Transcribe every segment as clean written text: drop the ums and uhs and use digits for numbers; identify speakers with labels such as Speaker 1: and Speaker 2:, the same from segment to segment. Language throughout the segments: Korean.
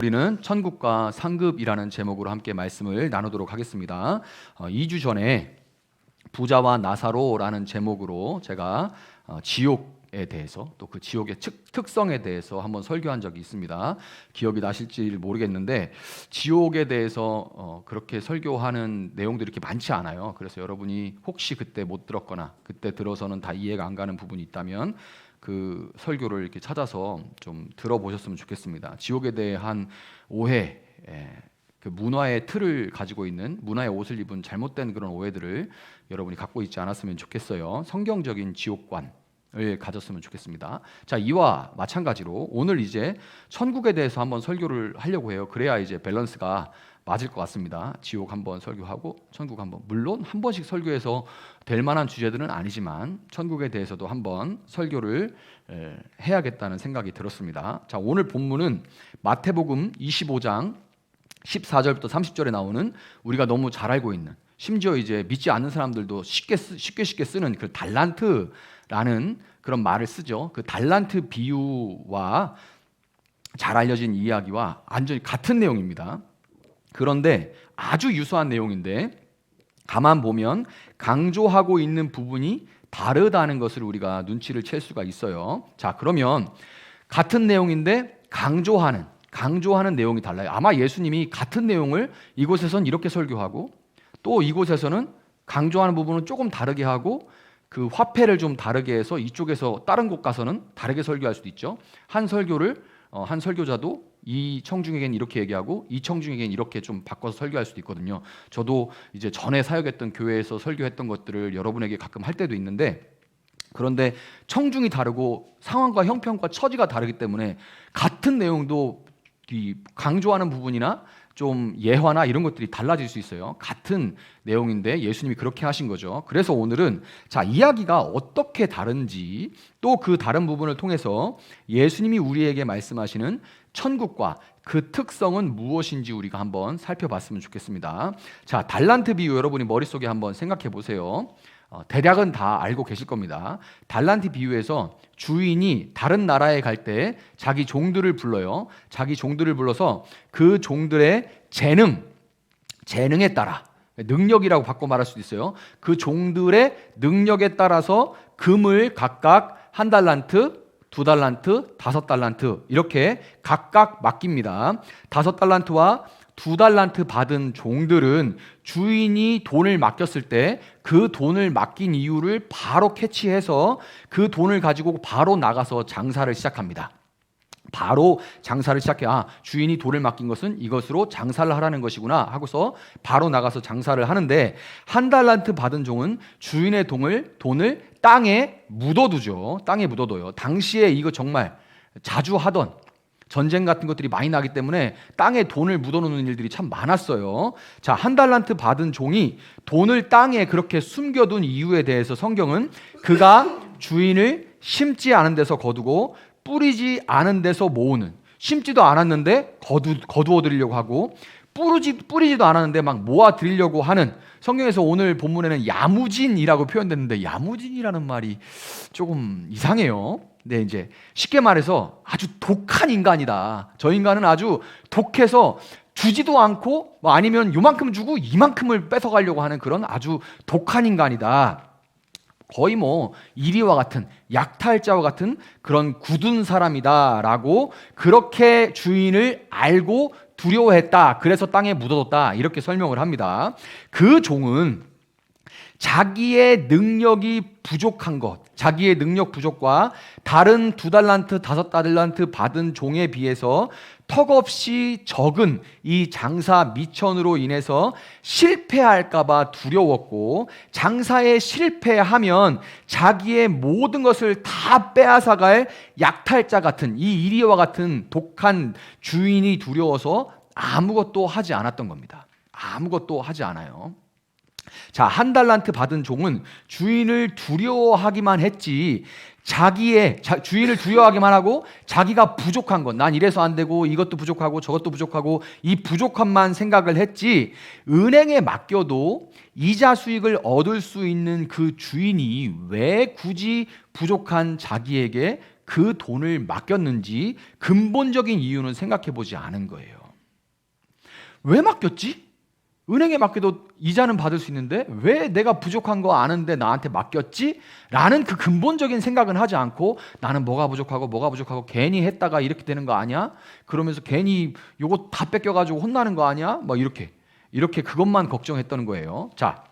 Speaker 1: 우리는 천국과 상급이라는 제목으로 함께 말씀을 나누도록 하겠습니다. 2주 전에 부자와 나사로라는 제목으로 제가 지옥에 대해서 또 그 지옥의 특성에 대해서 한번 설교한 적이 있습니다. 기억이 나실지 모르겠는데 지옥에 대해서 그렇게 설교하는 내용들이 이렇게 많지 않아요. 그래서 여러분이 혹시 그때 못 들었거나 그때 들어서는 다 이해가 안 가는 부분이 있다면 그 설교를 이렇게 찾아서 좀 들어보셨으면 좋겠습니다. 지옥에 대한 오해, 그 문화의 틀을 가지고 있는 문화의 옷을 입은 잘못된 그런 오해들을 여러분이 갖고 있지 않았으면 좋겠어요. 성경적인 지옥관을 가졌으면 좋겠습니다. 자, 이와 마찬가지로 오늘 이제 천국에 대해서 한번 설교를 하려고 해요. 그래야 이제 밸런스가 맞을 것 같습니다. 지옥 한번 설교하고 천국 한번, 물론 한 번씩 설교해서 될 만한 주제들은 아니지만 천국에 대해서도 한번 설교를 해야겠다는 생각이 들었습니다. 자, 오늘 본문은 마태복음 25장 14절부터 30절에 나오는 우리가 너무 잘 알고 있는, 심지어 이제 믿지 않는 사람들도 쉽게 쓰는 그 달란트라는 그런 말을 쓰죠. 그 달란트 비유와 잘 알려진 이야기와 완전히 같은 내용입니다. 그런데 아주 유사한 내용인데 가만 보면 강조하고 있는 부분이 다르다는 것을 우리가 눈치를 챌 수가 있어요. 자, 그러면 같은 내용인데 강조하는 내용이 달라요. 아마 예수님이 같은 내용을 이곳에선 이렇게 설교하고 또 이곳에서는 강조하는 부분은 조금 다르게 하고 그 화폐를 좀 다르게 해서 이쪽에서 다른 곳 가서는 다르게 설교할 수도 있죠. 한 설교자도 이 청중에겐 이렇게 얘기하고 이 청중에겐 이렇게 좀 바꿔서 설교할 수도 있거든요. 저도 이제 전에 사역했던 교회에서 설교했던 것들을 여러분에게 가끔 할 때도 있는데, 그런데 청중이 다르고 상황과 형편과 처지가 다르기 때문에 같은 내용도 이 강조하는 부분이나 좀 예화나 이런 것들이 달라질 수 있어요. 같은 내용인데 예수님이 그렇게 하신 거죠. 그래서 오늘은 자, 이야기가 어떻게 다른지, 또 그 다른 부분을 통해서 예수님이 우리에게 말씀하시는 천국과 그 특성은 무엇인지 우리가 한번 살펴봤으면 좋겠습니다. 자, 달란트 비유 여러분이 머릿속에 한번 생각해 보세요. 대략은 다 알고 계실 겁니다. 달란트 비유에서 주인이 다른 나라에 갈 때 자기 종들을 불러요. 자기 종들을 불러서 그 종들의 재능에 따라, 능력이라고 바꿔 말할 수도 있어요. 그 종들의 능력에 따라서 금을 각각 1달란트, 2달란트, 5달란트 이렇게 각각 맡깁니다. 5달란트와 2달란트 받은 종들은 주인이 돈을 맡겼을 때 그 돈을 맡긴 이유를 바로 캐치해서 그 돈을 가지고 바로 나가서 장사를 시작합니다. 바로 장사를 시작해. 주인이 돈을 맡긴 것은 이것으로 장사를 하라는 것이구나 하고서 바로 나가서 장사를 하는데, 1달란트 받은 종은 주인의 돈을 땅에 묻어두죠. 땅에 묻어둬요. 당시에 이거 정말 자주 하던, 전쟁 같은 것들이 많이 나기 때문에 땅에 돈을 묻어놓는 일들이 참 많았어요. 자, 1달란트 받은 종이 돈을 땅에 그렇게 숨겨둔 이유에 대해서 성경은 그가 주인을 심지 않은 데서 거두고 뿌리지 않은 데서 모으는, 심지도 않았는데 거두어 드리려고 하고 뿌리지도 않았는데 막 모아 드리려고 하는, 성경에서 오늘 본문에는 야무진이라고 표현됐는데 야무진이라는 말이 조금 이상해요. 네, 이제 쉽게 말해서 아주 독한 인간이다. 저 인간은 아주 독해서 주지도 않고 아니면 요만큼 주고 이만큼을 뺏어가려고 하는 그런 아주 독한 인간이다. 거의 이리와 같은, 약탈자와 같은 그런 굳은 사람이다라고, 그렇게 주인을 알고 두려워했다. 그래서 땅에 묻어뒀다. 이렇게 설명을 합니다. 그 종은 자기의 능력이 부족한 것, 자기의 능력 부족과 다른 2달란트, 5달란트 받은 종에 비해서 턱없이 적은 이 장사 미천으로 인해서 실패할까봐 두려웠고, 장사에 실패하면 자기의 모든 것을 다 빼앗아갈 약탈자 같은, 이 이리와 같은 독한 주인이 두려워서 아무것도 하지 않았던 겁니다. 아무것도 하지 않아요. 자, 1달란트 받은 종은 주인을 두려워하기만 했지, 주인을 두려워하기만 하고 자기가 부족한 것, 난 이래서 안 되고 이것도 부족하고 저것도 부족하고 이 부족함만 생각을 했지, 은행에 맡겨도 이자 수익을 얻을 수 있는 그 주인이 왜 굳이 부족한 자기에게 그 돈을 맡겼는지 근본적인 이유는 생각해 보지 않은 거예요. 왜 맡겼지? 은행에 맡겨도 이자는 받을 수 있는데 왜 내가 부족한 거 아는데 나한테 맡겼지? 라는 그 근본적인 생각은 하지 않고 나는 뭐가 부족하고 괜히 했다가 이렇게 되는 거 아니야? 그러면서 괜히 요거 다 뺏겨가지고 혼나는 거 아니야? 뭐 이렇게 그것만 걱정했던 거예요. 자,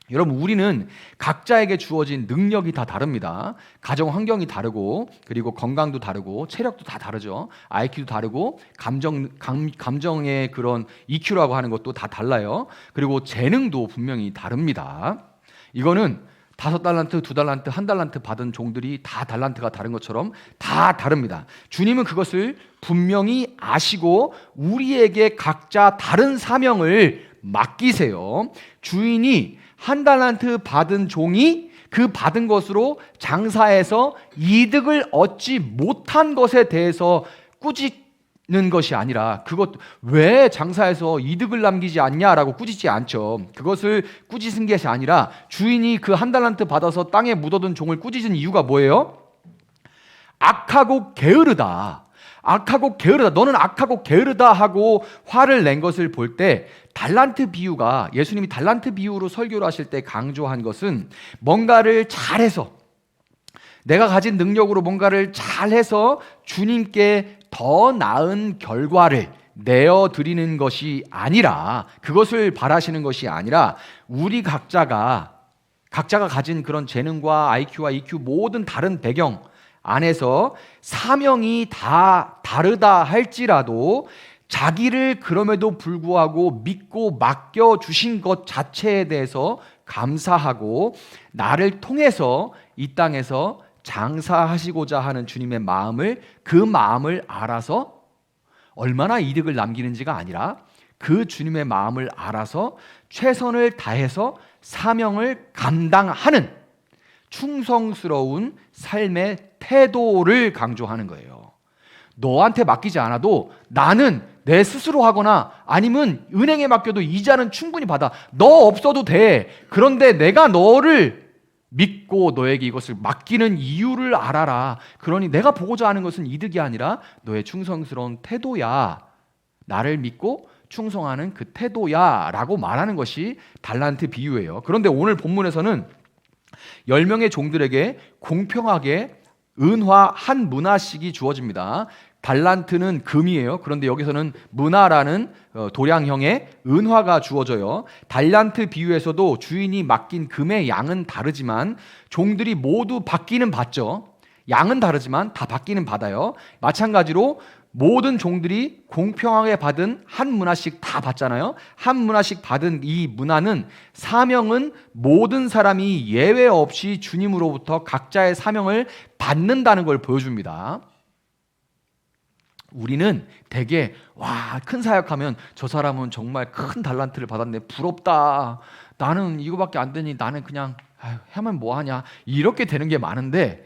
Speaker 1: 여러분, 우리는 각자에게 주어진 능력이 다 다릅니다. 가정 환경이 다르고, 그리고 건강도 다르고, 체력도 다 다르죠. IQ도 다르고, 감정의 그런 EQ라고 하는 것도 다 달라요. 그리고 재능도 분명히 다릅니다. 이거는 5달란트, 2달란트, 1달란트 받은 종들이 다 달란트가 다른 것처럼 다 다릅니다. 주님은 그것을 분명히 아시고 우리에게 각자 다른 사명을 맡기세요. 주인이 1달란트 받은 종이 그 받은 것으로 장사해서 이득을 얻지 못한 것에 대해서 꾸짖는 것이 아니라, 그것 왜 장사해서 이득을 남기지 않냐라고 꾸짖지 않죠. 그것을 꾸짖은 것이 아니라 주인이 그 1달란트 받아서 땅에 묻어둔 종을 꾸짖은 이유가 뭐예요? 악하고 게으르다. 너는 악하고 게으르다 하고 화를 낸 것을 볼 때, 달란트 비유가, 예수님이 달란트 비유로 설교를 하실 때 강조한 것은 뭔가를 잘해서, 내가 가진 능력으로 뭔가를 잘해서 주님께 더 나은 결과를 내어드리는 것이 아니라, 그것을 바라시는 것이 아니라, 우리 각자가 가진 그런 재능과 IQ와 EQ 모든 다른 배경 안에서 사명이 다 다르다 할지라도 자기를 그럼에도 불구하고 믿고 맡겨주신 것 자체에 대해서 감사하고, 나를 통해서 이 땅에서 장사하시고자 하는 주님의 마음을, 그 마음을 알아서 얼마나 이득을 남기는지가 아니라 그 주님의 마음을 알아서 최선을 다해서 사명을 감당하는 충성스러운 삶의 태도를 강조하는 거예요. 너한테 맡기지 않아도 나는 내 스스로 하거나 아니면 은행에 맡겨도 이자는 충분히 받아. 너 없어도 돼. 그런데 내가 너를 믿고 너에게 이것을 맡기는 이유를 알아라. 그러니 내가 보고자 하는 것은 이득이 아니라 너의 충성스러운 태도야. 나를 믿고 충성하는 그 태도야 라고 말하는 것이 달란트 비유예요. 그런데 오늘 본문에서는 10명의 종들에게 공평하게 은화 한 문화씩이 주어집니다. 달란트는 금이에요. 그런데 여기서는 문화라는 도량형의 은화가 주어져요. 달란트 비유에서도 주인이 맡긴 금의 양은 다르지만 종들이 모두 받기는 받죠. 양은 다르지만 다 받기는 받아요. 마찬가지로 모든 종들이 공평하게 받은 한 문화씩 다 받잖아요. 한 문화씩 받은 이 문화는, 사명은 모든 사람이 예외 없이 주님으로부터 각자의 사명을 받는다는 걸 보여줍니다. 우리는 되게 큰 사역하면 저 사람은 정말 큰 달란트를 받았네, 부럽다, 나는 이거밖에 안 되니 나는 그냥 하면 뭐하냐, 이렇게 되는 게 많은데,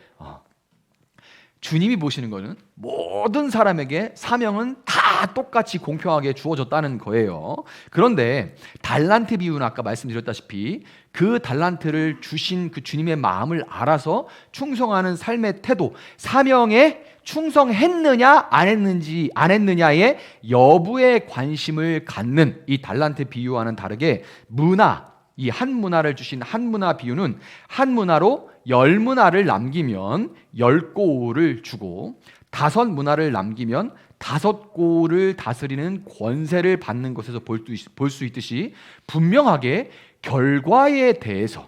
Speaker 1: 주님이 보시는 거는 모든 사람에게 사명은 다 똑같이 공평하게 주어졌다는 거예요. 그런데 달란트 비유는 아까 말씀드렸다시피 그 달란트를 주신 그 주님의 마음을 알아서 충성하는 삶의 태도, 사명에 충성했느냐 안 했느냐의 여부에 관심을 갖는 이 달란트 비유와는 다르게, 이 한 문화를 주신 한 문화 비유는 한 문화로 10문화를 남기면 10고울을 주고, 5문화를 남기면 5고울을 다스리는 권세를 받는 것에서 볼 수 있듯이 분명하게 결과에 대해서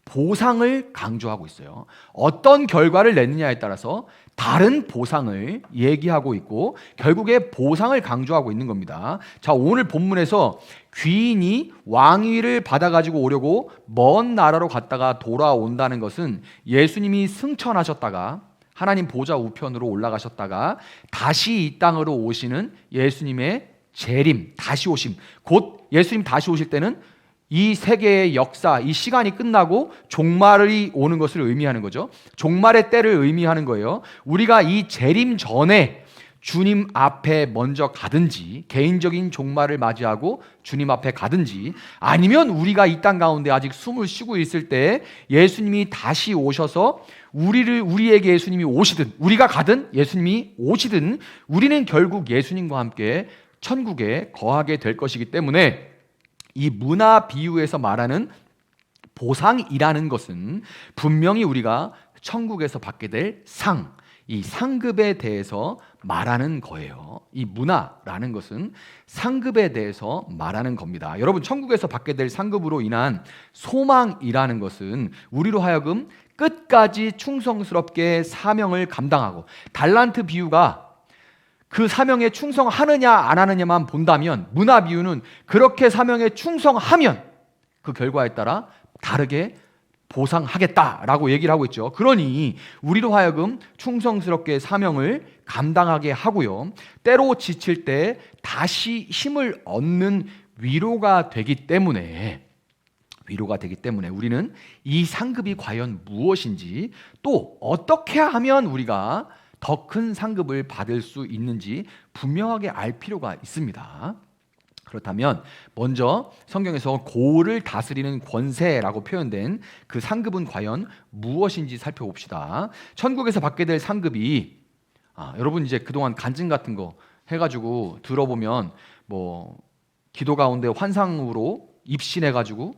Speaker 1: 보상을 강조하고 있어요. 어떤 결과를 냈느냐에 따라서 다른 보상을 얘기하고 있고 결국에 보상을 강조하고 있는 겁니다. 자, 오늘 본문에서 귀인이 왕위를 받아가지고 오려고 먼 나라로 갔다가 돌아온다는 것은 예수님이 승천하셨다가 하나님 보좌 우편으로 올라가셨다가 다시 이 땅으로 오시는 예수님의 재림, 다시 오심, 곧 예수님 다시 오실 때는 이 세계의 역사, 이 시간이 끝나고 종말이 오는 것을 의미하는 거죠. 종말의 때를 의미하는 거예요. 우리가 이 재림 전에 주님 앞에 먼저 가든지 개인적인 종말을 맞이하고 주님 앞에 가든지 아니면 우리가 이 땅 가운데 아직 숨을 쉬고 있을 때 예수님이 다시 오셔서 우리에게 예수님이 오시든 우리가 가든 예수님이 오시든 우리는 결국 예수님과 함께 천국에 거하게 될 것이기 때문에 이 문화 비유에서 말하는 보상이라는 것은 분명히 우리가 천국에서 받게 될 상, 이 상급에 대해서 말하는 거예요. 이 문화라는 것은 상급에 대해서 말하는 겁니다. 여러분, 천국에서 받게 될 상급으로 인한 소망이라는 것은 우리로 하여금 끝까지 충성스럽게 사명을 감당하고, 달란트 비유가 그 사명에 충성하느냐 안 하느냐만 본다면 문화 비유는 그렇게 사명에 충성하면 그 결과에 따라 다르게 보상하겠다라고 얘기를 하고 있죠. 그러니 우리로 하여금 충성스럽게 사명을 감당하게 하고요, 때로 지칠 때 다시 힘을 얻는 위로가 되기 때문에 우리는 이 상급이 과연 무엇인지, 또 어떻게 하면 우리가 더 큰 상급을 받을 수 있는지 분명하게 알 필요가 있습니다. 그렇다면 먼저 성경에서 고를 다스리는 권세라고 표현된 그 상급은 과연 무엇인지 살펴봅시다. 천국에서 받게 될 상급이, 여러분 이제 그동안 간증 같은 거 해가지고 들어보면 뭐 기도 가운데 환상으로 입신해가지고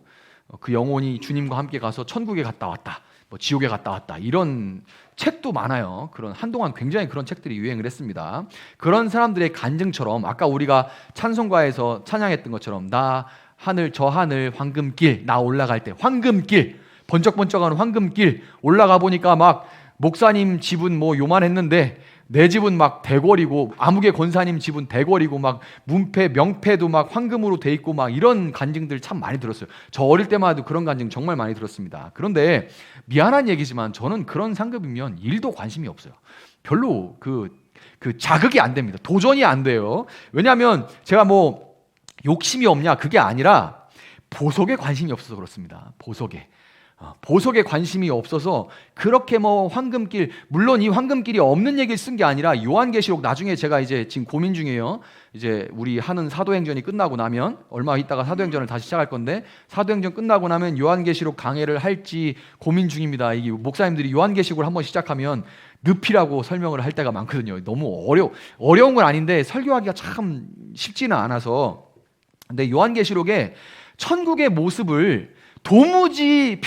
Speaker 1: 그 영혼이 주님과 함께 가서 천국에 갔다 왔다, 뭐 지옥에 갔다 왔다, 이런 책도 많아요. 그런 한동안 굉장히 그런 책들이 유행을 했습니다. 그런 사람들의 간증처럼 아까 우리가 찬송가에서 찬양했던 것처럼 나 하늘 저 하늘 황금길, 나 올라갈 때 황금길, 번쩍번쩍하는 황금길 올라가 보니까 막 목사님 집은 뭐 요만했는데 내 집은 막 대궐이고, 아무개 권사님 집은 대궐이고, 막 문패 명패도 막 황금으로 돼 있고, 막 이런 간증들 참 많이 들었어요. 저 어릴 때만 해도 그런 간증 정말 많이 들었습니다. 그런데 미안한 얘기지만 저는 그런 상급이면 일도 관심이 없어요. 별로 그 자극이 안 됩니다. 도전이 안 돼요. 왜냐하면 제가 뭐 욕심이 없냐 그게 아니라 보석에 관심이 없어서 그렇습니다. 보석에 관심이 없어서 그렇게 뭐 황금길, 물론 이 황금길이 없는 얘기를 쓴 게 아니라 요한계시록, 나중에 제가 이제 지금 고민 중이에요. 이제 우리 하는 사도행전이 끝나고 나면, 얼마 있다가 사도행전을 다시 시작할 건데 사도행전 끝나고 나면 요한계시록 강해를 할지 고민 중입니다. 이게 목사님들이 요한계시록을 한번 시작하면 늪이라고 설명을 할 때가 많거든요. 너무 어려운 건 아닌데 설교하기가 참 쉽지는 않아서. 근데 요한계시록에 천국의 모습을 도무지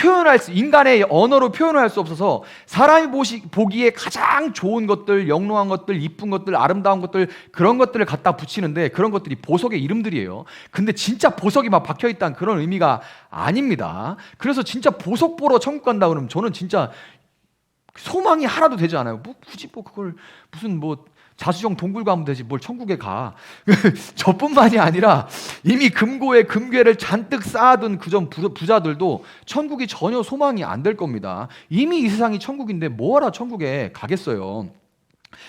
Speaker 1: 인간의 언어로 표현할 수 없어서 사람이 보기에 가장 좋은 것들, 영롱한 것들, 이쁜 것들, 아름다운 것들, 그런 것들을 갖다 붙이는데 그런 것들이 보석의 이름들이에요. 근데 진짜 보석이 막 박혀있다는 그런 의미가 아닙니다. 그래서 진짜 보석 보러 천국 간다 그러면 저는 진짜 소망이 하나도 되지 않아요. 뭐 굳이 뭐 그걸 무슨 뭐 자수정 동굴 가면 되지 뭘 천국에 가. 저뿐만이 아니라 이미 금고에 금괴를 잔뜩 쌓아둔 그전 부자들도 천국이 전혀 소망이 안 될 겁니다. 이미 이 세상이 천국인데 뭐하러 천국에 가겠어요.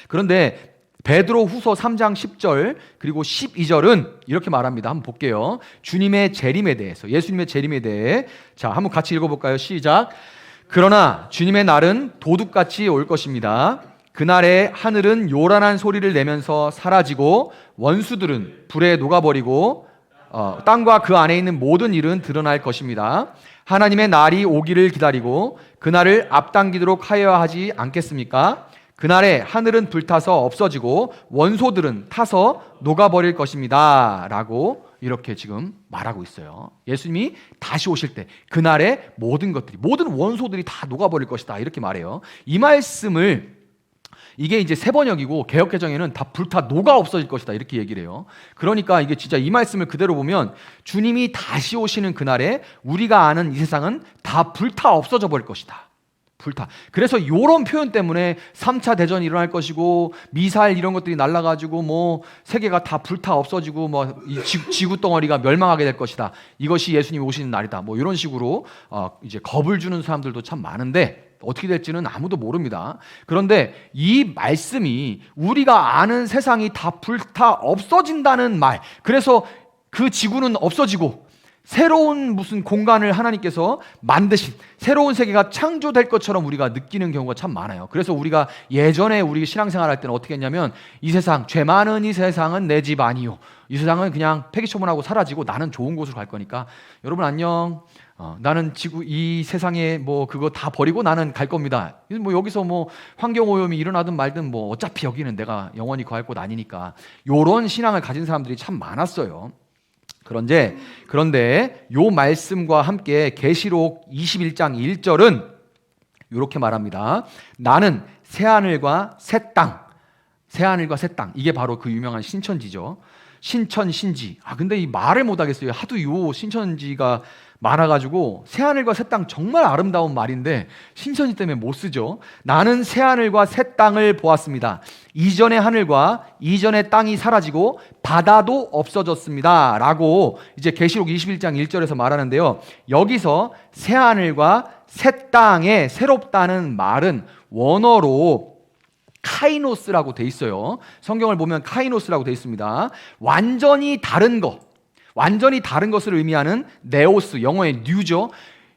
Speaker 1: 그런데 베드로 후서 3장 10절 그리고 12절은 이렇게 말합니다. 한번 볼게요. 주님의 재림에 대해서, 예수님의 재림에 대해. 자, 한번 같이 읽어볼까요? 시작. 그러나 주님의 날은 도둑같이 올 것입니다. 그날에 하늘은 요란한 소리를 내면서 사라지고 원수들은 불에 녹아버리고 땅과 그 안에 있는 모든 일은 드러날 것입니다. 하나님의 날이 오기를 기다리고 그날을 앞당기도록 하여야 하지 않겠습니까? 그날에 하늘은 불타서 없어지고 원소들은 타서 녹아버릴 것입니다. 라고 이렇게 지금 말하고 있어요. 예수님이 다시 오실 때 그날에 모든 원소들이 다 녹아버릴 것이다, 이렇게 말해요. 이 말씀을, 이게 이제 세 번역이고 개역개정에는 다 불타 녹아 없어질 것이다, 이렇게 얘기를 해요. 그러니까 이게 진짜 이 말씀을 그대로 보면 주님이 다시 오시는 그날에 우리가 아는 이 세상은 다 불타 없어져 버릴 것이다. 그래서 이런 표현 때문에 3차 대전이 일어날 것이고 미사일 이런 것들이 날아가지고 뭐 세계가 다 불타 없어지고 뭐 이 지구 덩어리가 멸망하게 될 것이다. 이것이 예수님이 오시는 날이다. 뭐 이런 식으로 이제 겁을 주는 사람들도 참 많은데 어떻게 될지는 아무도 모릅니다. 그런데 이 말씀이 우리가 아는 세상이 다 불타 없어진다는 말, 그래서 그 지구는 없어지고 새로운 무슨 공간을 하나님께서 만드신 새로운 세계가 창조될 것처럼 우리가 느끼는 경우가 참 많아요. 그래서 우리가 예전에 우리 신앙생활 할 때는 어떻게 했냐면, 이 세상, 죄 많은 이 세상은 내 집 아니요, 이 세상은 그냥 폐기처분하고 사라지고 나는 좋은 곳으로 갈 거니까 여러분 안녕, 나는 이 세상에 뭐 그거 다 버리고 나는 갈 겁니다. 뭐 여기서 뭐 환경오염이 일어나든 말든 뭐 어차피 여기는 내가 영원히 거할 곳 아니니까, 요런 신앙을 가진 사람들이 참 많았어요. 그런데 요 말씀과 함께 계시록 21장 1절은 이렇게 말합니다. 나는 새하늘과 새 땅, 새하늘과 새 땅, 이게 바로 그 유명한 신천지죠. 신천신지. 근데 이 말을 못 하겠어요. 하도 요 신천지가 많아가지고. 새하늘과 새 땅 정말 아름다운 말인데 신천지 때문에 못 쓰죠. 나는 새하늘과 새 땅을 보았습니다. 이전의 하늘과 이전의 땅이 사라지고 바다도 없어졌습니다 라고 이제 계시록 21장 1절에서 말하는데요, 여기서 새하늘과 새 땅에 새롭다는 말은 원어로 카이노스라고 돼 있어요. 성경을 보면 카이노스라고 돼 있습니다. 완전히 다른 것, 완전히 다른 것을 의미하는 네오스, 영어의 뉴죠.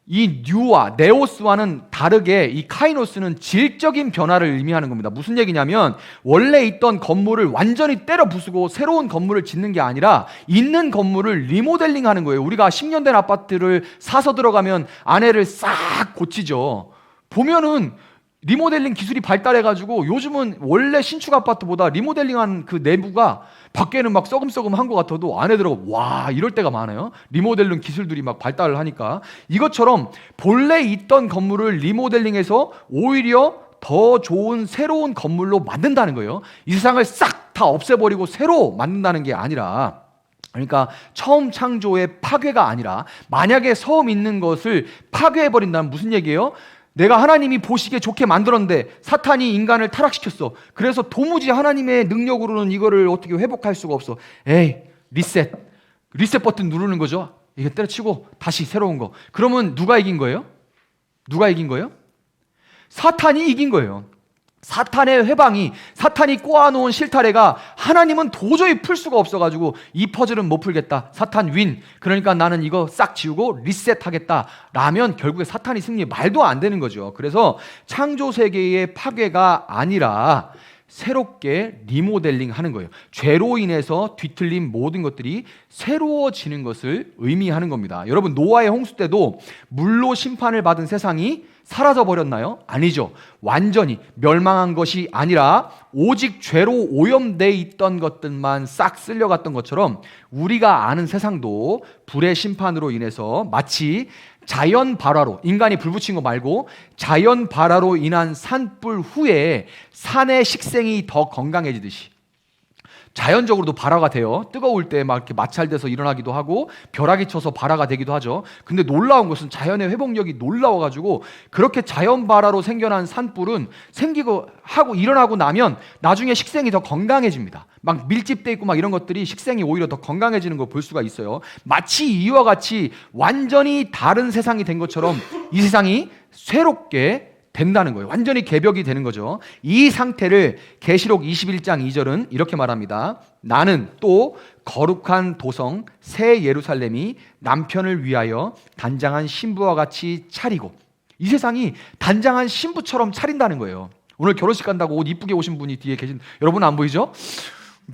Speaker 1: 이 뉴와 네오스와는 다르게 이 카이노스는 질적인 변화를 의미하는 겁니다. 무슨 얘기냐면, 원래 있던 건물을 완전히 때려 부수고 새로운 건물을 짓는 게 아니라 있는 건물을 리모델링 하는 거예요. 우리가 10년 된 아파트를 사서 들어가면 안에를 싹 고치죠. 보면은 리모델링 기술이 발달해가지고 요즘은 원래 신축 아파트보다 리모델링한 그 내부가 밖에는 막 썩음썩음한 것 같아도 안에 들어가 와 이럴 때가 많아요. 리모델링 기술들이 막 발달을 하니까. 이것처럼 본래 있던 건물을 리모델링해서 오히려 더 좋은 새로운 건물로 만든다는 거예요. 이 세상을 싹 다 없애버리고 새로 만든다는 게 아니라, 그러니까 처음 창조의 파괴가 아니라, 만약에 처음 있는 것을 파괴해버린다면 무슨 얘기예요? 내가 하나님이 보시기에 좋게 만들었는데 사탄이 인간을 타락시켰어. 그래서 도무지 하나님의 능력으로는 이거를 어떻게 회복할 수가 없어. 에이, 리셋 버튼 누르는 거죠. 이게 때려치고 다시 새로운 거. 그러면 누가 이긴 거예요? 누가 이긴 거예요? 사탄이 이긴 거예요. 사탄의 회방이, 사탄이 꼬아놓은 실타래가 하나님은 도저히 풀 수가 없어가지고 이 퍼즐은 못 풀겠다, 사탄 윈, 그러니까 나는 이거 싹 지우고 리셋하겠다 라면 결국에 사탄이 승리. 말도 안 되는 거죠. 그래서 창조세계의 파괴가 아니라 새롭게 리모델링 하는 거예요. 죄로 인해서 뒤틀린 모든 것들이 새로워지는 것을 의미하는 겁니다. 여러분, 노아의 홍수 때도 물로 심판을 받은 세상이 사라져 버렸나요? 아니죠. 완전히 멸망한 것이 아니라 오직 죄로 오염돼 있던 것들만 싹 쓸려갔던 것처럼 우리가 아는 세상도 불의 심판으로 인해서 마치 자연 발화로, 인간이 불 붙인 거 말고 자연 발화로 인한 산불 후에 산의 식생이 더 건강해지듯이 자연적으로도 발화가 돼요. 뜨거울 때 막 이렇게 마찰돼서 일어나기도 하고 벼락이 쳐서 발화가 되기도 하죠. 근데 놀라운 것은 자연의 회복력이 놀라워가지고 그렇게 자연 발화로 생겨난 산불은 생기고 하고 일어나고 나면 나중에 식생이 더 건강해집니다. 막 밀집돼 있고 막 이런 것들이 식생이 오히려 더 건강해지는 걸 볼 수가 있어요. 마치 이와 같이 완전히 다른 세상이 된 것처럼 이 세상이 새롭게 된다는 거예요. 완전히 개벽이 되는 거죠. 이 상태를 계시록 21장 2절은 이렇게 말합니다. 나는 또 거룩한 도성 새 예루살렘이 남편을 위하여 단장한 신부와 같이 차리고, 이 세상이 단장한 신부처럼 차린다는 거예요. 오늘 결혼식 간다고 옷 이쁘게 오신 분이 뒤에 계신, 여러분 안 보이죠?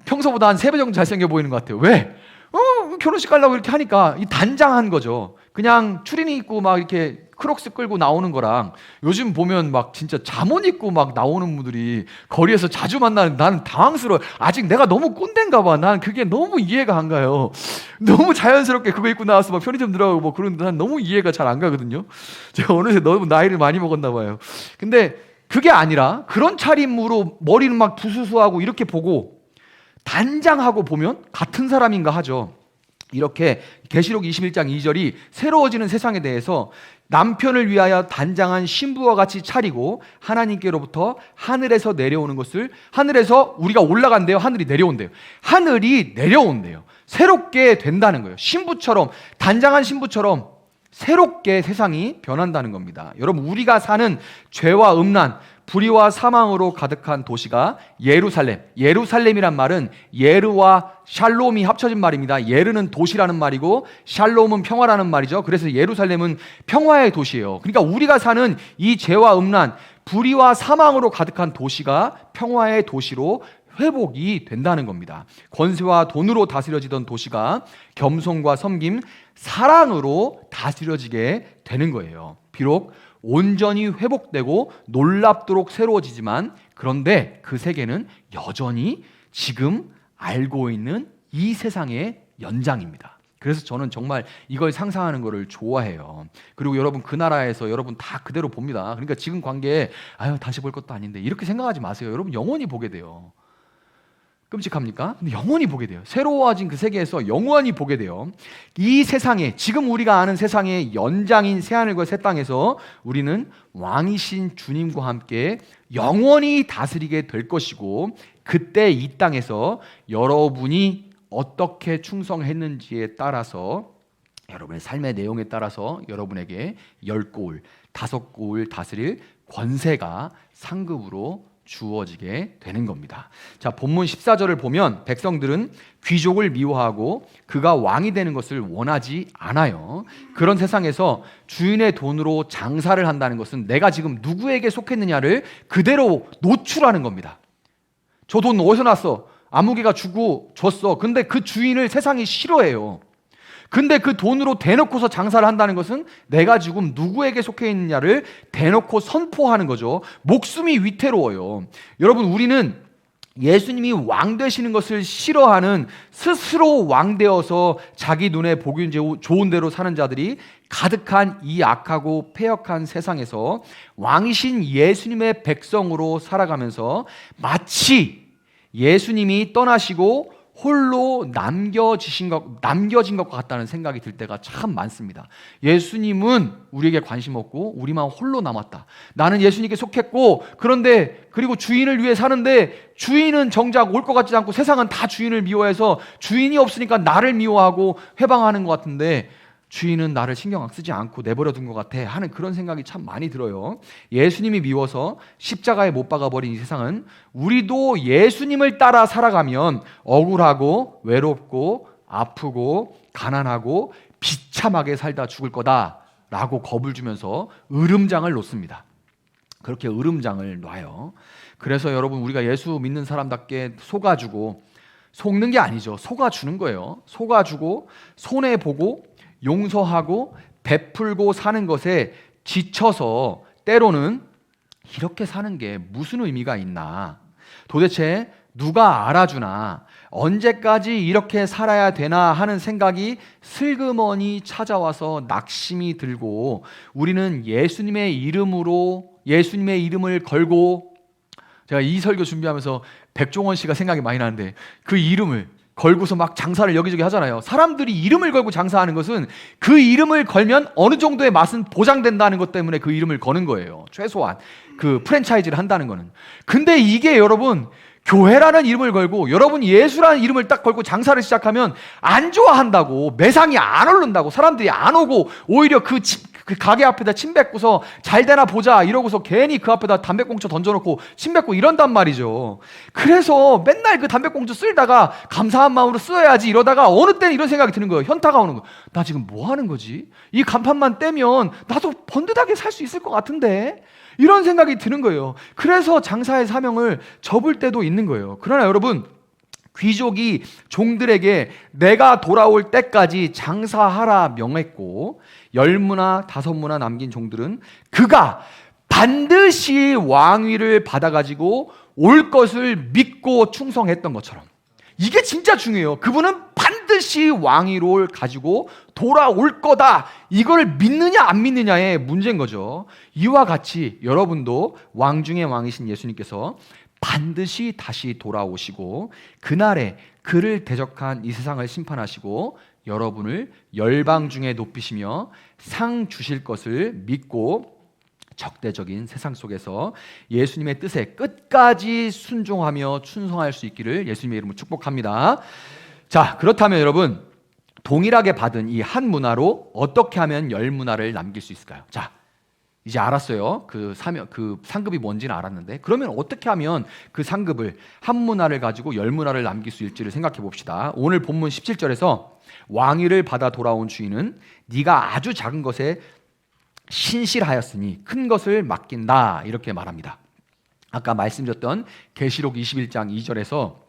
Speaker 1: 평소보다 한 3배 정도 잘생겨 보이는 것 같아요. 왜? 결혼식 가려고 이렇게 하니까 이 단장한 거죠. 그냥 추리닝 입고 막 이렇게 크록스 끌고 나오는 거랑 요즘 보면 막 진짜 잠옷 입고 막 나오는 분들이 거리에서 자주 만나는, 나는 당황스러워. 아직 내가 너무 꼰대인가 봐. 난 그게 너무 이해가 안 가요. 너무 자연스럽게 그거 입고 나와서 막 편의점 들어가고 뭐 그런데 난 너무 이해가 잘 안 가거든요. 제가 어느새 너무 나이를 많이 먹었나 봐요. 근데 그게 아니라 그런 차림으로 머리는 막 부수수하고 이렇게 보고 단장하고 보면 같은 사람인가 하죠. 이렇게 계시록 21장 2절이 새로워지는 세상에 대해서 남편을 위하여 단장한 신부와 같이 차리고 하나님께로부터 하늘에서 내려오는 것을, 하늘에서 우리가 올라간대요, 하늘이 내려온대요. 하늘이 내려온대요. 새롭게 된다는 거예요. 신부처럼, 단장한 신부처럼 새롭게 세상이 변한다는 겁니다. 여러분, 우리가 사는 죄와 음란, 불의와 사망으로 가득한 도시가 예루살렘. 예루살렘이란 말은 예르와 샬롬이 합쳐진 말입니다. 예르는 도시라는 말이고 샬롬은 평화라는 말이죠. 그래서 예루살렘은 평화의 도시예요. 그러니까 우리가 사는 이 죄와 음란, 불의와 사망으로 가득한 도시가 평화의 도시로 회복이 된다는 겁니다. 권세와 돈으로 다스려지던 도시가 겸손과 섬김, 사랑으로 다스려지게 되는 거예요. 비록 온전히 회복되고 놀랍도록 새로워지지만, 그런데 그 세계는 여전히 지금 알고 있는 이 세상의 연장입니다. 그래서 저는 정말 이걸 상상하는 것을 좋아해요. 그리고 여러분, 그 나라에서 여러분 다 그대로 봅니다. 그러니까 지금 관계 다시 볼 것도 아닌데 이렇게 생각하지 마세요. 여러분 영원히 보게 돼요. 끔찍합니까? 근데 영원히 보게 돼요. 새로워진 그 세계에서 영원히 보게 돼요. 이 세상에, 지금 우리가 아는 세상의 연장인 새하늘과 새 땅에서 우리는 왕이신 주님과 함께 영원히 다스리게 될 것이고, 그때 이 땅에서 여러분이 어떻게 충성했는지에 따라서, 여러분의 삶의 내용에 따라서 여러분에게 10고을, 5고을 다스릴 권세가 상급으로 주어지게 되는 겁니다. 자, 본문 14절을 보면 백성들은 귀족을 미워하고 그가 왕이 되는 것을 원하지 않아요. 그런 세상에서 주인의 돈으로 장사를 한다는 것은 내가 지금 누구에게 속했느냐를 그대로 노출하는 겁니다. 저 돈 어디서 났어? 아무개가 주고 줬어. 근데 그 주인을 세상이 싫어해요. 근데 그 돈으로 대놓고서 장사를 한다는 것은 내가 지금 누구에게 속해 있느냐를 대놓고 선포하는 거죠. 목숨이 위태로워요. 여러분, 우리는 예수님이 왕 되시는 것을 싫어하는, 스스로 왕 되어서 자기 눈에 보기 좋은 대로 사는 자들이 가득한 이 악하고 패역한 세상에서 왕이신 예수님의 백성으로 살아가면서 마치 예수님이 떠나시고 홀로 남겨진 것과 같다는 생각이 들 때가 참 많습니다. 예수님은 우리에게 관심 없고 우리만 홀로 남았다. 나는 예수님께 속했고, 그런데 그리고 주인을 위해 사는데 주인은 정작 올 것 같지 않고 세상은 다 주인을 미워해서 주인이 없으니까 나를 미워하고 회방하는 것 같은데 주인은 나를 신경 쓰지 않고 내버려 둔 것 같아 하는 그런 생각이 참 많이 들어요. 예수님이 미워서 십자가에 못 박아버린 이 세상은 우리도 예수님을 따라 살아가면 억울하고 외롭고 아프고 가난하고 비참하게 살다 죽을 거다라고 겁을 주면서 으름장을 놓습니다. 그렇게 으름장을 놔요. 그래서 여러분, 우리가 예수 믿는 사람답게 속아주고, 속는 게 아니죠. 속아주는 거예요. 속아주고 손해보고 용서하고 베풀고 사는 것에 지쳐서 때로는 이렇게 사는 게 무슨 의미가 있나? 도대체 누가 알아주나? 언제까지 이렇게 살아야 되나 하는 생각이 슬그머니 찾아와서 낙심이 들고, 우리는 예수님의 이름을 걸고, 제가 이 설교 준비하면서 백종원 씨가 생각이 많이 나는데, 그 이름을 걸고서 막 장사를 여기저기 하잖아요. 사람들이 이름을 걸고 장사하는 것은 그 이름을 걸면 어느 정도의 맛은 보장된다는 것 때문에 그 이름을 거는 거예요. 최소한 그 프랜차이즈를 한다는 거는. 근데 이게 여러분, 교회라는 이름을 걸고 여러분 예수라는 이름을 딱 걸고 장사를 시작하면 안 좋아한다고, 매상이 안 오른다고, 사람들이 안 오고 오히려 그 가게 앞에다 침 뱉고서 잘 되나 보자 이러고서 괜히 그 앞에다 담배꽁초 던져놓고 침 뱉고 이런단 말이죠. 그래서 맨날 그 담배꽁초 쓸다가 감사한 마음으로 쓰어야지 이러다가 어느 때는 이런 생각이 드는 거예요. 현타가 오는 거예요. 나 지금 뭐 하는 거지? 이 간판만 떼면 나도 번듯하게 살 수 있을 것 같은데, 이런 생각이 드는 거예요. 그래서 장사의 사명을 접을 때도 있는 거예요. 그러나 여러분, 귀족이 종들에게 내가 돌아올 때까지 장사하라 명했고 10무나 5무나 남긴 종들은 그가 반드시 왕위를 받아가지고 올 것을 믿고 충성했던 것처럼, 이게 진짜 중요해요. 그분은 반드시 왕위를 가지고 돌아올 거다, 이걸 믿느냐 안 믿느냐의 문제인 거죠. 이와 같이 여러분도 왕 중의 왕이신 예수님께서 반드시 다시 돌아오시고 그날에 그를 대적한 이 세상을 심판하시고 여러분을 열방 중에 높이시며 상 주실 것을 믿고 적대적인 세상 속에서 예수님의 뜻에 끝까지 순종하며 충성할 수 있기를 예수님의 이름으로 축복합니다. 자, 그렇다면 여러분, 동일하게 받은 이 한 문화로 어떻게 하면 10문화를 남길 수 있을까요? 자, 이제 알았어요. 그 상급이 뭔지는 알았는데, 그러면 어떻게 하면 그 상급을 한 문화를 가지고 10문화를 남길 수 있을지를 생각해 봅시다. 오늘 본문 17절에서 왕위를 받아 돌아온 주인은 네가 아주 작은 것에 신실하였으니 큰 것을 맡긴다, 이렇게 말합니다. 아까 말씀드렸던 계시록 21장 2절에서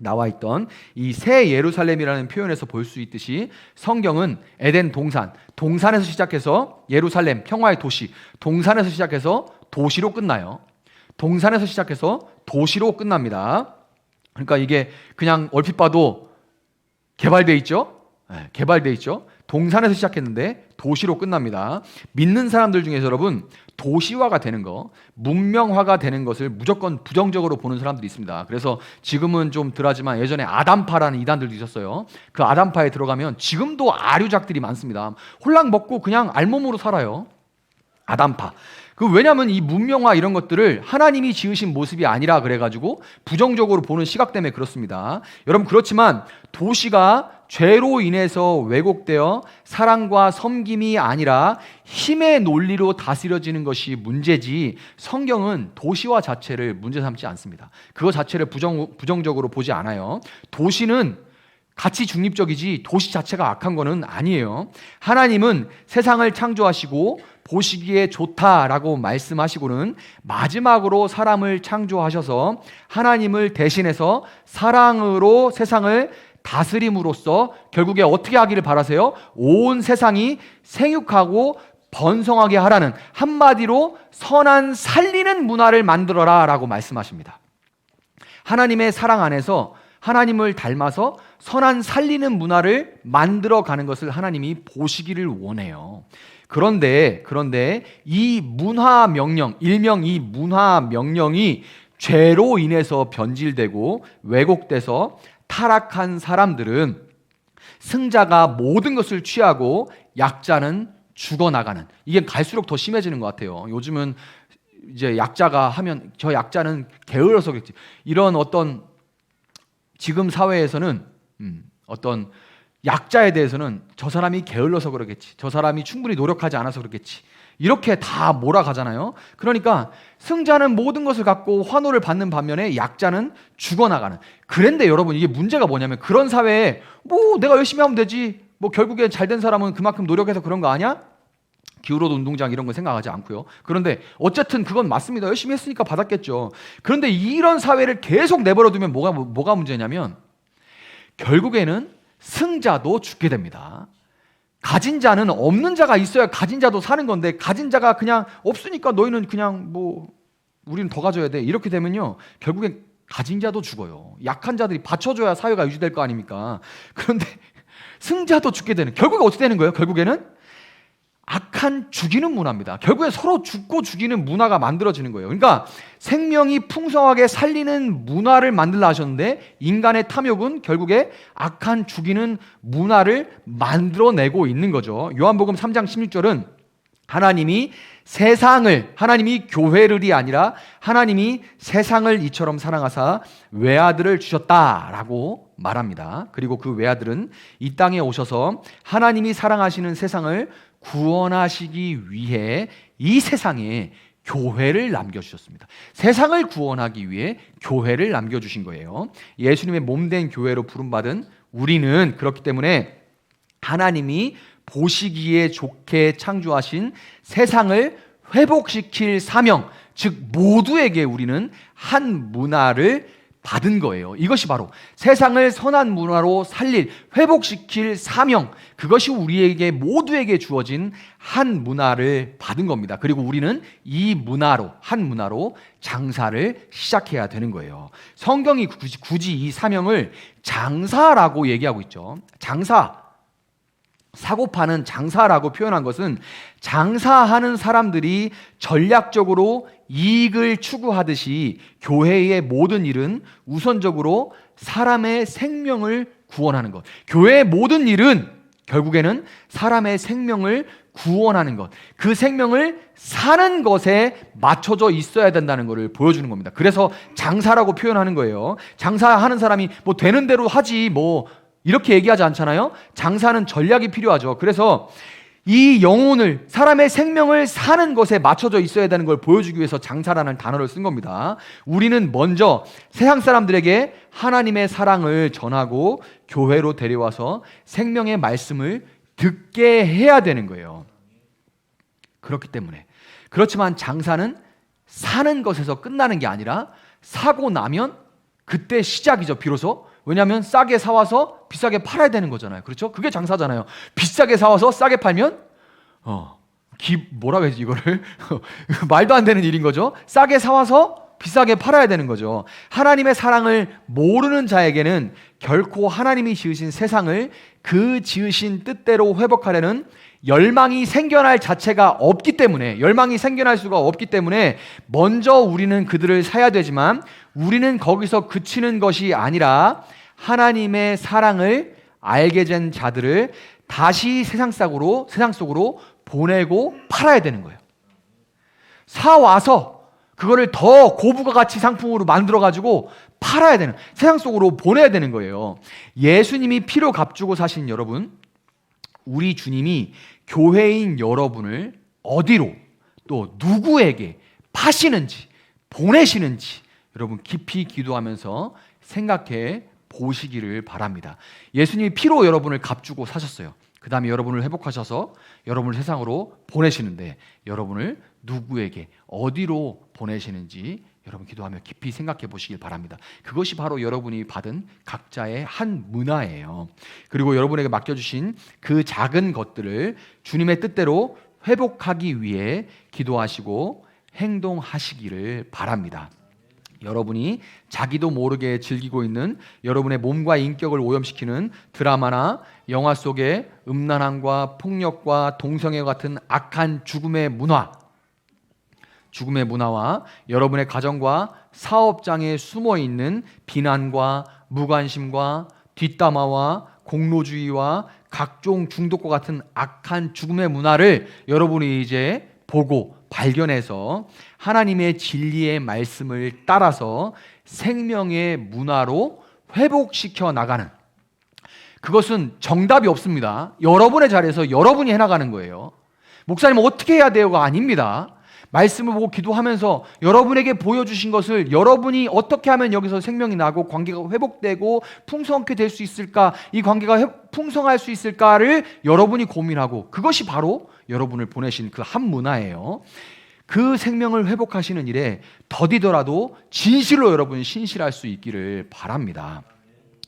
Speaker 1: 나와 있던 이 새 예루살렘이라는 표현에서 볼 수 있듯이 성경은 에덴 동산에서 시작해서 예루살렘 평화의 도시, 동산에서 시작해서 도시로 끝나요. 동산에서 시작해서 도시로 끝납니다. 그러니까 이게 그냥 얼핏 봐도 개발돼 있죠? 네, 개발돼 있죠. 동산에서 시작했는데 도시로 끝납니다. 믿는 사람들 중에서 여러분, 도시화가 되는 거, 문명화가 되는 것을 무조건 부정적으로 보는 사람들이 있습니다. 그래서 지금은 좀 덜하지만 예전에 아담파라는 이단들도 있었어요. 그 아담파에 들어가면 지금도 아류작들이 많습니다. 홀랑 먹고 그냥 알몸으로 살아요. 아담파. 왜냐하면 이 문명화 이런 것들을 하나님이 지으신 모습이 아니라 그래가지고 부정적으로 보는 시각 때문에 그렇습니다. 여러분, 그렇지만 도시가 죄로 인해서 왜곡되어 사랑과 섬김이 아니라 힘의 논리로 다스려지는 것이 문제지, 성경은 도시화 자체를 문제 삼지 않습니다. 그거 자체를 부정적으로 보지 않아요. 도시는 가치 중립적이지 도시 자체가 악한 거는 아니에요. 하나님은 세상을 창조하시고 보시기에 좋다라고 말씀하시고는 마지막으로 사람을 창조하셔서 하나님을 대신해서 사랑으로 세상을 다스림으로써 결국에 어떻게 하기를 바라세요? 온 세상이 생육하고 번성하게 하라는, 한마디로 선한 살리는 문화를 만들어라 라고 말씀하십니다. 하나님의 사랑 안에서 하나님을 닮아서 선한 살리는 문화를 만들어가는 것을 하나님이 보시기를 원해요. 그런데 이 문화 명령, 일명 이 문화 명령이 죄로 인해서 변질되고 왜곡돼서 타락한 사람들은 승자가 모든 것을 취하고 약자는 죽어나가는, 이게 갈수록 더 심해지는 것 같아요. 요즘은 이제 약자가 하면 저 약자는 게을러서 그랬지, 이런 어떤 지금 사회에서는 어떤 약자에 대해서는 저 사람이 게을러서 그러겠지, 저 사람이 충분히 노력하지 않아서 그렇겠지, 이렇게 다 몰아가잖아요. 그러니까 승자는 모든 것을 갖고 환호를 받는 반면에 약자는 죽어나가는. 그런데 여러분, 이게 문제가 뭐냐면, 그런 사회에 뭐 내가 열심히 하면 되지, 뭐 결국에 잘된 사람은 그만큼 노력해서 그런 거 아니야? 기울어도 운동장 이런 거 생각하지 않고요. 그런데 어쨌든 그건 맞습니다. 열심히 했으니까 받았겠죠. 그런데 이런 사회를 계속 내버려두면 뭐가 문제냐면, 결국에는 승자도 죽게 됩니다. 가진 자는 없는 자가 있어야 가진 자도 사는 건데, 가진 자가 그냥 없으니까 너희는 그냥 뭐 우리는 더 가져야 돼, 이렇게 되면요 결국엔 가진 자도 죽어요. 약한 자들이 받쳐줘야 사회가 유지될 거 아닙니까? 그런데 승자도 죽게 되는, 결국에 어떻게 되는 거예요? 결국에는 악한 죽이는 문화입니다. 결국에 서로 죽고 죽이는 문화가 만들어지는 거예요. 그러니까 생명이 풍성하게 살리는 문화를 만들라 하셨는데, 인간의 탐욕은 결국에 악한 죽이는 문화를 만들어내고 있는 거죠. 요한복음 3장 16절은 하나님이 교회를이 아니라 하나님이 세상을 이처럼 사랑하사 외아들을 주셨다라고 말합니다. 그리고 그 외아들은 이 땅에 오셔서 하나님이 사랑하시는 세상을 구원하시기 위해 이 세상에 교회를 남겨주셨습니다. 세상을 구원하기 위해 교회를 남겨주신 거예요. 예수님의 몸된 교회로 부름받은 우리는 그렇기 때문에 하나님이 보시기에 좋게 창조하신 세상을 회복시킬 사명, 즉 모두에게 우리는 한 문화를 받은 거예요. 이것이 바로 세상을 선한 문화로 살릴, 회복시킬 사명, 그것이 우리에게 모두에게 주어진 한 문화를 받은 겁니다. 그리고 우리는 이 문화로, 한 문화로 장사를 시작해야 되는 거예요. 성경이 굳이 이 사명을 장사라고 얘기하고 있죠. 장사, 사고 파는 장사라고 표현한 것은 장사하는 사람들이 전략적으로 이익을 추구하듯이 교회의 모든 일은 우선적으로 사람의 생명을 구원하는 것. 교회의 모든 일은 결국에는 사람의 생명을 구원하는 것, 그 생명을 사는 것에 맞춰져 있어야 된다는 것을 보여주는 겁니다. 그래서 장사라고 표현하는 거예요. 장사하는 사람이 뭐 되는 대로 하지 뭐 이렇게 얘기하지 않잖아요. 장사는 전략이 필요하죠. 그래서 이 영혼을, 사람의 생명을 사는 것에 맞춰져 있어야 되는 걸 보여주기 위해서 장사라는 단어를 쓴 겁니다. 우리는 먼저 세상 사람들에게 하나님의 사랑을 전하고 교회로 데려와서 생명의 말씀을 듣게 해야 되는 거예요. 그렇기 때문에. 그렇지만 장사는 사는 것에서 끝나는 게 아니라 사고 나면 그때 시작이죠, 비로소. 왜냐하면 싸게 사와서 비싸게 팔아야 되는 거잖아요. 그렇죠? 그게 장사잖아요. 비싸게 사와서 싸게 팔면 뭐라고 해야지 이거를 말도 안 되는 일인 거죠. 싸게 사와서 비싸게 팔아야 되는 거죠. 하나님의 사랑을 모르는 자에게는 결코 하나님이 지으신 세상을 그 지으신 뜻대로 회복하려는 열망이 생겨날 자체가 없기 때문에, 열망이 생겨날 수가 없기 때문에 먼저 우리는 그들을 사야 되지만 우리는 거기서 그치는 것이 아니라 하나님의 사랑을 알게 된 자들을 다시 세상 속으로 보내고 팔아야 되는 거예요. 사와서 그거를 더 고부가 가치 상품으로 만들어가지고 팔아야 되는, 세상 속으로 보내야 되는 거예요. 예수님이 피로 값주고 사신 여러분, 우리 주님이 교회인 여러분을 어디로 또 누구에게 파시는지 보내시는지 여러분 깊이 기도하면서 생각해 보시기를 바랍니다. 예수님이 피로 여러분을 값주고 사셨어요. 그 다음에 여러분을 회복하셔서 여러분을 세상으로 보내시는데 여러분을 누구에게 어디로 보내시는지 여러분 기도하며 깊이 생각해 보시길 바랍니다. 그것이 바로 여러분이 받은 각자의 한 문화예요. 그리고 여러분에게 맡겨주신 그 작은 것들을 주님의 뜻대로 회복하기 위해 기도하시고 행동하시기를 바랍니다. 여러분이 자기도 모르게 즐기고 있는 여러분의 몸과 인격을 오염시키는 드라마나 영화 속의 음란함과 폭력과 동성애 같은 악한 죽음의 문화와 여러분의 가정과 사업장에 숨어있는 비난과 무관심과 뒷담화와 공로주의와 각종 중독과 같은 악한 죽음의 문화를 여러분이 이제 보고 발견해서 하나님의 진리의 말씀을 따라서 생명의 문화로 회복시켜 나가는, 그것은 정답이 없습니다. 여러분의 자리에서 여러분이 해나가는 거예요. 목사님 어떻게 해야 돼요가 아닙니다. 말씀을 보고 기도하면서 여러분에게 보여주신 것을 여러분이 어떻게 하면 여기서 생명이 나고 관계가 회복되고 풍성하게 될 수 있을까, 이 관계가 풍성할 수 있을까를 여러분이 고민하고, 그것이 바로 여러분을 보내신 그 한 문화예요. 그 생명을 회복하시는 일에 더디더라도 진실로 여러분 신실할 수 있기를 바랍니다.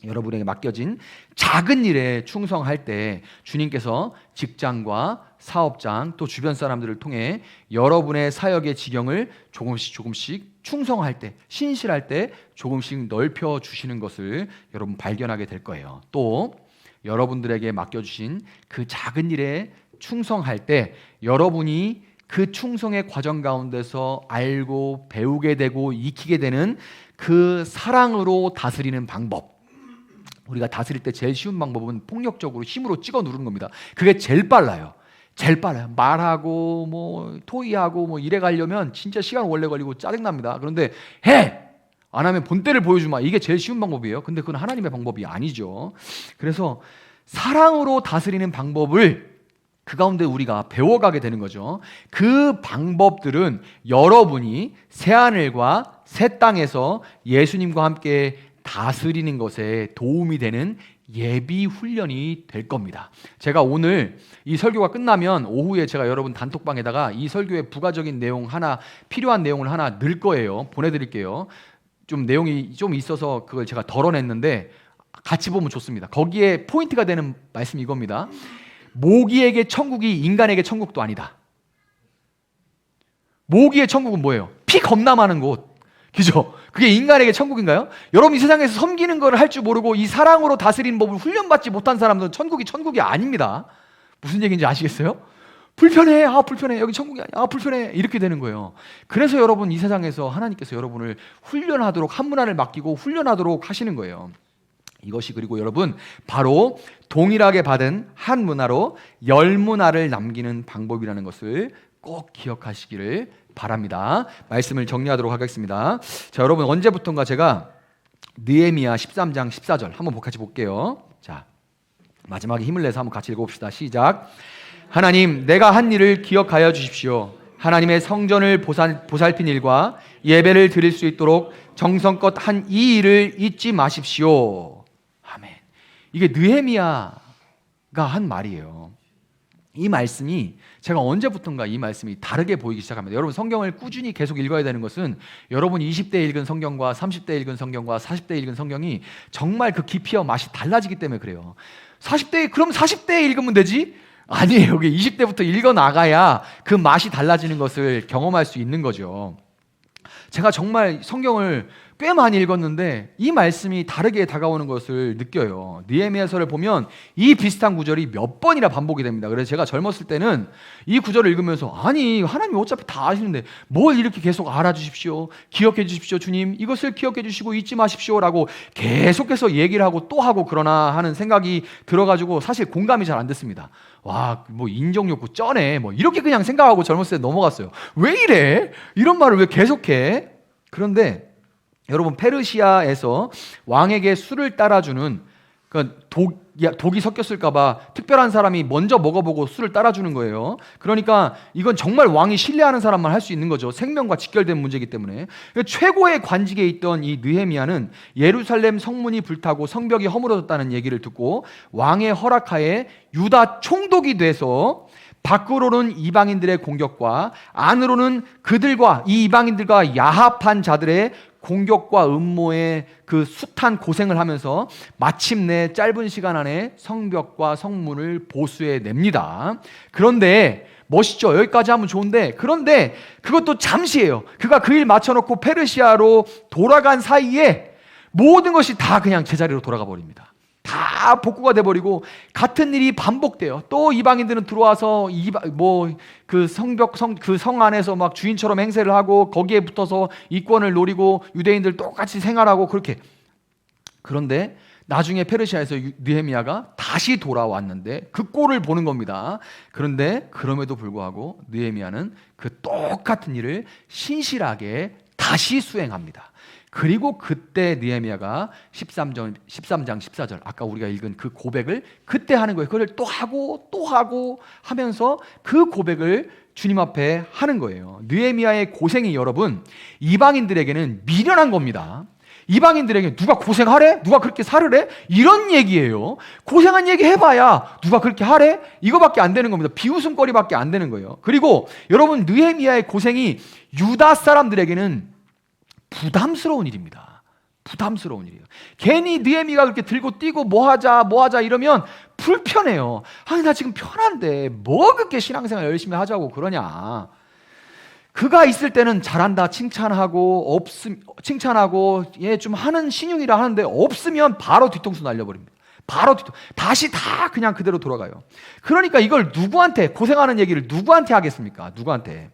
Speaker 1: 여러분에게 맡겨진 작은 일에 충성할 때 주님께서 직장과 사업장 또 주변 사람들을 통해 여러분의 사역의 지경을 조금씩 충성할 때, 신실할 때 조금씩 넓혀 주시는 것을 여러분 발견하게 될 거예요. 또 여러분들에게 맡겨주신 그 작은 일에 충성할 때 여러분이 그 충성의 과정 가운데서 알고 배우게 되고 익히게 되는 그 사랑으로 다스리는 방법, 우리가 다스릴 때 제일 쉬운 방법은 폭력적으로 힘으로 찍어 누르는 겁니다. 그게 제일 빨라요. 말하고 뭐 토의하고 뭐 이래 가려면 진짜 시간 오래 걸리고 짜증납니다. 그런데 안 하면 본때를 보여주마, 이게 제일 쉬운 방법이에요. 근데 그건 하나님의 방법이 아니죠. 그래서 사랑으로 다스리는 방법을 그 가운데 우리가 배워가게 되는 거죠. 그 방법들은 여러분이 새하늘과 새 땅에서 예수님과 함께 다스리는 것에 도움이 되는 예비 훈련이 될 겁니다. 제가 오늘 이 설교가 끝나면 오후에 제가 여러분 단톡방에다가 이 설교의 부가적인 내용 하나, 필요한 내용을 하나 넣을 거예요. 보내드릴게요. 좀 내용이 좀 있어서 그걸 제가 덜어냈는데 같이 보면 좋습니다. 거기에 포인트가 되는 말씀이 이겁니다. 모기에게 천국이 인간에게 천국도 아니다. 모기의 천국은 뭐예요? 피 겁나 많은 곳. 그죠? 그게 인간에게 천국인가요? 여러분 이 세상에서 섬기는 걸 할 줄 모르고 이 사랑으로 다스리는 법을 훈련받지 못한 사람들은 천국이 아닙니다. 무슨 얘기인지 아시겠어요? 불편해. 불편해. 여기 천국이 아니야. 불편해. 이렇게 되는 거예요. 그래서 여러분 이 세상에서 하나님께서 여러분을 훈련하도록, 한 문화를 맡기고 훈련하도록 하시는 거예요. 이것이 그리고 여러분 바로 동일하게 받은 한 문화로 열 문화를 남기는 방법이라는 것을 꼭 기억하시기를 바랍니다. 말씀을 정리하도록 하겠습니다. 자, 여러분 언제부턴가 제가 느헤미야 13장 14절 한번 같이 볼게요. 자, 마지막에 힘을 내서 한번 같이 읽어봅시다. 시작. 하나님, 내가 한 일을 기억하여 주십시오. 하나님의 성전을 보살핀 일과 예배를 드릴 수 있도록 정성껏 한 이 일을 잊지 마십시오. 아멘. 이게 느헤미야가 한 말이에요. 이 말씀이 제가 언제부턴가 이 말씀이 다르게 보이기 시작합니다. 여러분, 성경을 꾸준히 계속 읽어야 되는 것은 여러분 20대 읽은 성경과 30대 읽은 성경과 40대 읽은 성경이 정말 그 깊이와 맛이 달라지기 때문에 그래요. 그럼 40대에 읽으면 되지? 아니에요. 여기 20대부터 읽어 나가야 그 맛이 달라지는 것을 경험할 수 있는 거죠. 제가 정말 성경을 꽤 많이 읽었는데 이 말씀이 다르게 다가오는 것을 느껴요. 느헤미야서를 보면 이 비슷한 구절이 몇 번이나 반복이 됩니다. 그래서 제가 젊었을 때는 이 구절을 읽으면서 아니, 하나님이 어차피 다 아시는데 뭘 이렇게 계속 알아주십시오, 기억해 주십시오, 주님 이것을 기억해 주시고 잊지 마십시오라고 계속해서 얘기를 하고 또 하고 그러나 하는 생각이 들어가지고 사실 공감이 잘 안 됐습니다. 와, 뭐 인정욕구 쩌네, 뭐 이렇게 그냥 생각하고 젊었을 때 넘어갔어요. 왜 이래? 이런 말을 왜 계속해? 그런데 여러분, 페르시아에서 왕에게 술을 따라주는, 그러니까 독이 섞였을까봐 특별한 사람이 먼저 먹어보고 술을 따라주는 거예요. 그러니까 이건 정말 왕이 신뢰하는 사람만 할 수 있는 거죠. 생명과 직결된 문제이기 때문에. 최고의 관직에 있던 이 느헤미야는 예루살렘 성문이 불타고 성벽이 허물어졌다는 얘기를 듣고 왕의 허락하에 유다 총독이 돼서 밖으로는 이방인들의 공격과 안으로는 그들과 이 이방인들과 야합한 자들의 공격과 음모의 그 숱한 고생을 하면서 마침내 짧은 시간 안에 성벽과 성문을 보수해 냅니다. 그런데 멋있죠? 여기까지 하면 좋은데, 그런데 그것도 잠시예요. 그가 그 일 마쳐놓고 페르시아로 돌아간 사이에 모든 것이 다 그냥 제자리로 돌아가 버립니다. 다 복구가 돼버리고 같은 일이 반복돼요. 또 이방인들은 들어와서 그 성 안에서 막 주인처럼 행세를 하고 거기에 붙어서 이권을 노리고 유대인들 똑같이 생활하고 그렇게. 그런데 나중에 페르시아에서 느헤미야가 다시 돌아왔는데 그 꼴을 보는 겁니다. 그런데 그럼에도 불구하고 느헤미야는 그 똑같은 일을 신실하게 다시 수행합니다. 그리고 그때 느헤미야가 13장 14절 아까 우리가 읽은 그 고백을 그때 하는 거예요. 그걸 또 하고 하면서 그 고백을 주님 앞에 하는 거예요. 느헤미야의 고생이 여러분 이방인들에게는 미련한 겁니다. 이방인들에게 누가 고생하래? 누가 그렇게 살으래? 이런 얘기예요. 고생한 얘기 해봐야 누가 그렇게 하래? 이거밖에 안 되는 겁니다. 비웃음거리밖에 안 되는 거예요. 그리고 여러분 느헤미야의 고생이 유다 사람들에게는 부담스러운 일입니다. 부담스러운 일이에요. 괜히 느헤미야가 그렇게 들고 뛰고 뭐 하자 이러면 불편해요. 아니, 나 지금 편한데 뭐 그렇게 신앙생활 열심히 하자고 그러냐. 그가 있을 때는 잘한다 칭찬하고 얘 좀 하는 신용이라 하는데 없으면 바로 뒤통수 날려버립니다. 다시 다 그냥 그대로 돌아가요. 그러니까 이걸 누구한테, 고생하는 얘기를 누구한테 하겠습니까? 누구한테?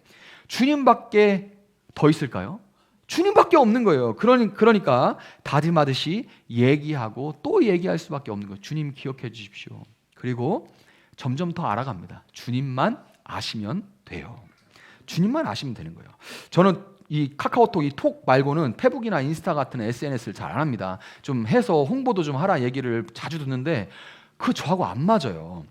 Speaker 1: 주님밖에 더 있을까요? 주님밖에 없는 거예요. 그러니까 다짐하듯이 얘기하고 또 얘기할 수밖에 없는 거예요. 주님 기억해 주십시오. 그리고 점점 더 알아갑니다. 주님만 아시면 돼요. 주님만 아시면 되는 거예요. 저는 이 카카오톡, 이 톡 말고는 페북이나 인스타 같은 SNS를 잘 안 합니다. 좀 해서 홍보도 좀 하라 얘기를 자주 듣는데 그거 저하고 안 맞아요.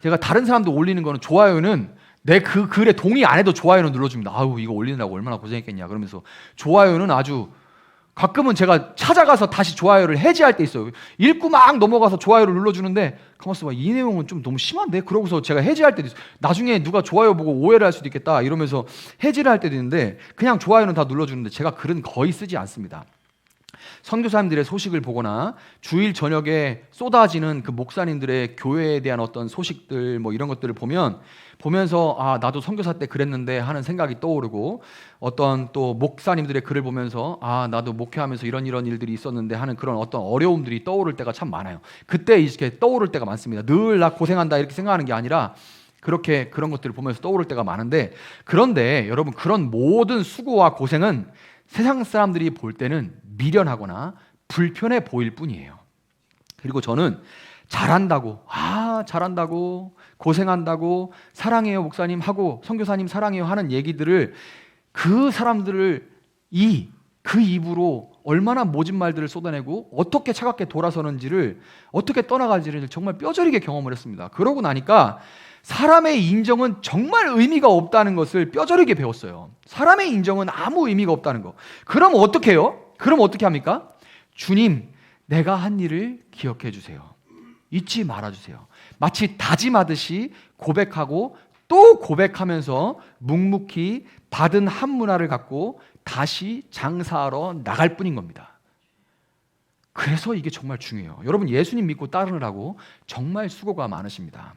Speaker 1: 제가 다른 사람도 올리는 거는 좋아요는 내 그 글에 동의 안 해도 좋아요는 눌러줍니다. 아우, 이거 올리느라고 얼마나 고생했겠냐 그러면서 좋아요는 아주 가끔은 제가 찾아가서 다시 좋아요를 해지할 때 있어요. 읽고 막 넘어가서 좋아요를 눌러주는데 가만 있어봐, 이 내용은 좀 너무 심한데? 그러고서 제가 해지할 때도 있어요. 나중에 누가 좋아요 보고 오해를 할 수도 있겠다 이러면서 해지를 할 때도 있는데 그냥 좋아요는 다 눌러주는데 제가 글은 거의 쓰지 않습니다. 선교사님들의 소식을 보거나 주일 저녁에 쏟아지는 그 목사님들의 교회에 대한 어떤 소식들 뭐 이런 것들을 보면서 아, 나도 선교사 때 그랬는데 하는 생각이 떠오르고, 어떤 또 목사님들의 글을 보면서 아, 나도 목회하면서 이런 일들이 있었는데 하는 그런 어떤 어려움들이 떠오를 때가 참 많아요. 그때 이렇게 떠오를 때가 많습니다. 늘 나 고생한다 이렇게 생각하는 게 아니라 그런 것들을 보면서 떠오를 때가 많은데, 그런데 여러분, 그런 모든 수고와 고생은 세상 사람들이 볼 때는 미련하거나 불편해 보일 뿐이에요. 그리고 저는 잘한다고 고생한다고 사랑해요 목사님 하고 선교사님 사랑해요 하는 얘기들을 그 사람들을 그 입으로 얼마나 모진 말들을 쏟아내고 어떻게 차갑게 돌아서는지를, 어떻게 떠나갈지를 정말 뼈저리게 경험을 했습니다. 그러고 나니까 사람의 인정은 정말 의미가 없다는 것을 뼈저리게 배웠어요. 사람의 인정은 아무 의미가 없다는 거. 그럼 어떻게 해요? 그럼 어떻게 합니까? 주님, 내가 한 일을 기억해 주세요. 잊지 말아 주세요. 마치 다짐하듯이 고백하고 또 고백하면서 묵묵히 받은 한 문화를 갖고 다시 장사하러 나갈 뿐인 겁니다. 그래서 이게 정말 중요해요. 여러분, 예수님 믿고 따르느라고 정말 수고가 많으십니다.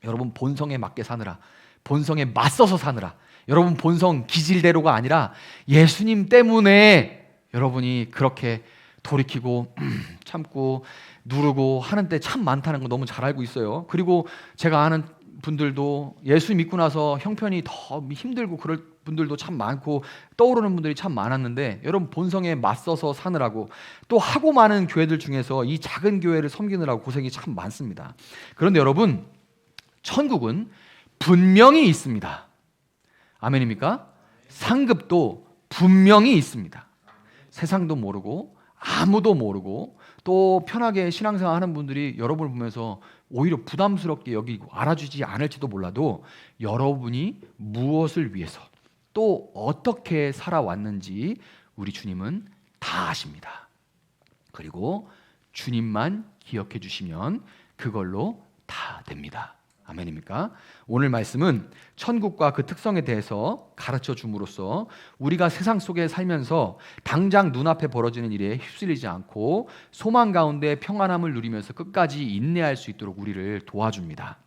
Speaker 1: 여러분, 본성에 맞게 사느라, 본성에 맞서서 사느라, 여러분 본성 기질대로가 아니라 예수님 때문에 여러분이 그렇게 돌이키고 참고 누르고 하는 때 참 많다는 거 너무 잘 알고 있어요. 그리고 제가 아는 분들도 예수 믿고 나서 형편이 더 힘들고 그럴 분들도 참 많고 떠오르는 분들이 참 많았는데, 여러분 본성에 맞서서 사느라고 또 하고 많은 교회들 중에서 이 작은 교회를 섬기느라고 고생이 참 많습니다. 그런데 여러분, 천국은 분명히 있습니다. 아멘입니까? 상급도 분명히 있습니다. 세상도 모르고 아무도 모르고 또 편하게 신앙생활 하는 분들이 여러분을 보면서 오히려 부담스럽게 여기고 알아주지 않을지도 몰라도 여러분이 무엇을 위해서 또 어떻게 살아왔는지 우리 주님은 다 아십니다. 그리고 주님만 기억해 주시면 그걸로 다 됩니다. 아멘입니까? 오늘 말씀은 천국과 그 특성에 대해서 가르쳐 줌으로써 우리가 세상 속에 살면서 당장 눈앞에 벌어지는 일에 휩쓸리지 않고 소망 가운데 평안함을 누리면서 끝까지 인내할 수 있도록 우리를 도와줍니다.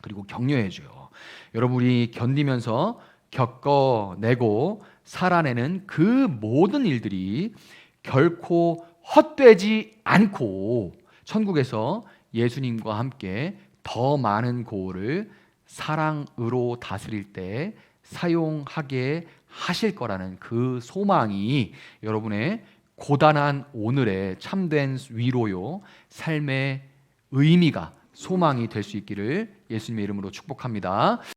Speaker 1: 그리고 격려해줘요. 여러분이 견디면서 겪어내고 살아내는 그 모든 일들이 결코 헛되지 않고 천국에서 예수님과 함께 더 많은 고을을 사랑으로 다스릴 때 사용하게 하실 거라는 그 소망이 여러분의 고단한 오늘의 참된 위로요, 삶의 의미가 소망이 될 수 있기를 예수님의 이름으로 축복합니다.